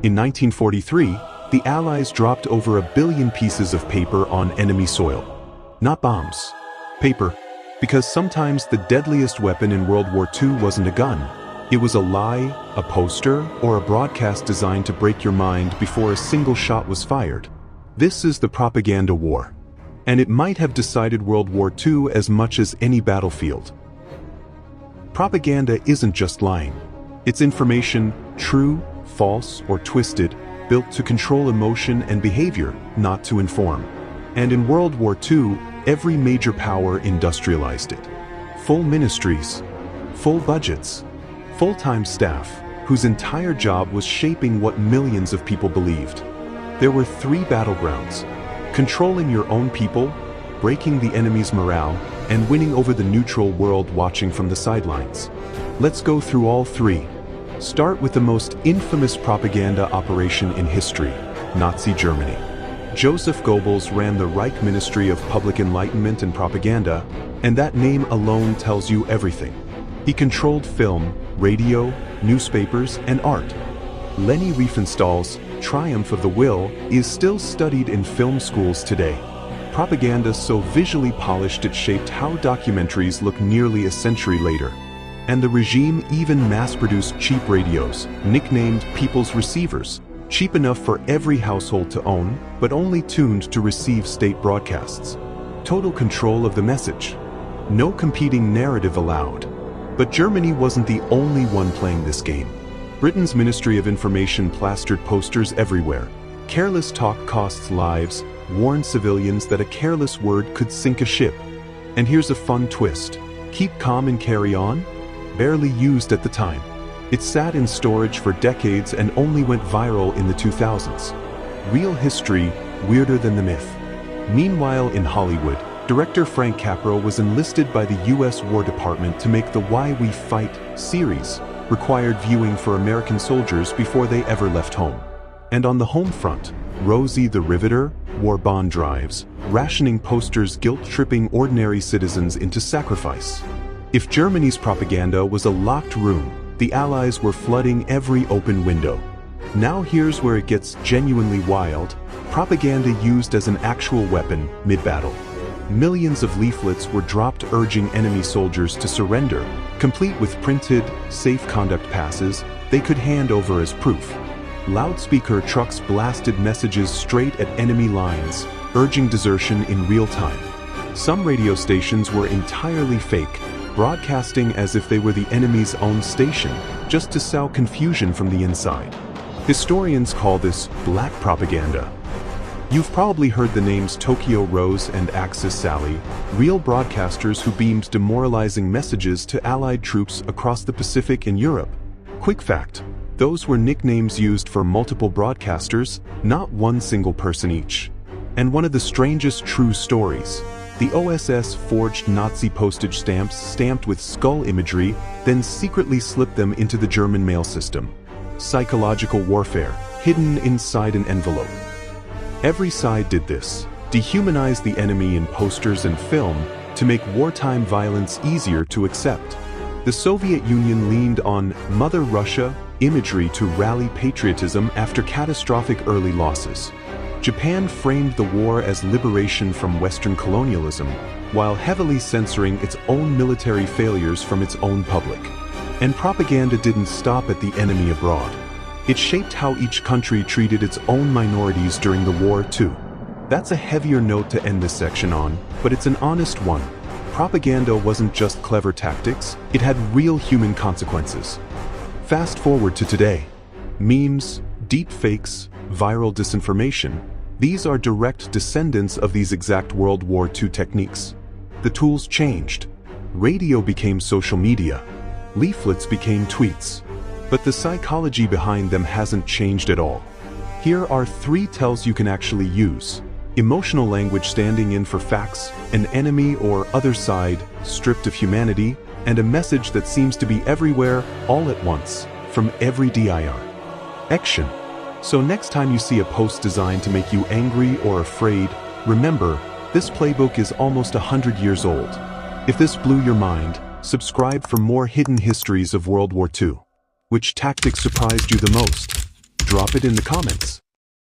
In 1943, the Allies dropped over 1 billion pieces of paper on enemy soil. Not bombs. Paper. Because sometimes the deadliest weapon in World War II wasn't a gun. It was a lie, a poster, or a broadcast designed to break your mind before a single shot was fired. This is the propaganda war. And it might have decided World War II as much as any battlefield. Propaganda isn't just lying. It's information, true, false, or twisted, built to control emotion and behavior, not to inform. And in World War II, every major power industrialized it. Full ministries, full budgets, full-time staff, whose entire job was shaping what millions of people believed. There were 3 battlegrounds: controlling your own people, breaking the enemy's morale, and winning over the neutral world watching from the sidelines. Let's go through all 3. Start with the most infamous propaganda operation in history, Nazi Germany. Joseph Goebbels ran the Reich Ministry of Public Enlightenment and Propaganda, and that name alone tells you everything. He controlled film, radio, newspapers, and art. Leni Riefenstahl's Triumph of the Will is still studied in film schools today. Propaganda so visually polished it shaped how documentaries look nearly a century later. And the regime even mass-produced cheap radios, nicknamed people's receivers, cheap enough for every household to own, but only tuned to receive state broadcasts. Total control of the message. No competing narrative allowed. But Germany wasn't the only one playing this game. Britain's Ministry of Information plastered posters everywhere. Careless talk costs lives, warned civilians that a careless word could sink a ship. And here's a fun twist. Keep calm and carry on? Barely used at the time. It sat in storage for decades and only went viral in the 2000s. Real history, weirder than the myth. Meanwhile in Hollywood, director Frank Capra was enlisted by the US War Department to make the Why We Fight series, required viewing for American soldiers before they ever left home. And on the home front, Rosie the Riveter wore bond drives, rationing posters guilt-tripping ordinary citizens into sacrifice. If Germany's propaganda was a locked room, the Allies were flooding every open window. Now here's where it gets genuinely wild. Propaganda used as an actual weapon mid-battle. Millions of leaflets were dropped urging enemy soldiers to surrender, complete with printed, safe conduct passes they could hand over as proof. Loudspeaker trucks blasted messages straight at enemy lines, urging desertion in real time. Some radio stations were entirely fake, broadcasting as if they were the enemy's own station, just to sow confusion from the inside. Historians call this black propaganda. You've probably heard the names Tokyo Rose and Axis Sally, real broadcasters who beamed demoralizing messages to Allied troops across the Pacific and Europe. Quick fact, those were nicknames used for multiple broadcasters, not one single person each. And one of the strangest true stories. The OSS forged Nazi postage stamps stamped with skull imagery, then secretly slipped them into the German mail system. Psychological warfare, hidden inside an envelope. Every side did this, dehumanize the enemy in posters and film to make wartime violence easier to accept. The Soviet Union leaned on Mother Russia imagery to rally patriotism after catastrophic early losses. Japan framed the war as liberation from Western colonialism, while heavily censoring its own military failures from its own public. And propaganda didn't stop at the enemy abroad. It shaped how each country treated its own minorities during the war too. That's a heavier note to end this section on, but it's an honest one. Propaganda wasn't just clever tactics, it had real human consequences. Fast forward to today. Memes, deep fakes, viral disinformation, these are direct descendants of these exact World War II techniques. The tools changed. Radio became social media. Leaflets became tweets. But the psychology behind them hasn't changed at all. Here are 3 tells you can actually use. Emotional language standing in for facts, an enemy or other side stripped of humanity, and a message that seems to be everywhere all at once, from every DIR. Action. So next time you see a post designed to make you angry or afraid, remember, this playbook is almost 100 years old. If this blew your mind, subscribe for more hidden histories of World War II. Which tactic surprised you the most? Drop it in the comments.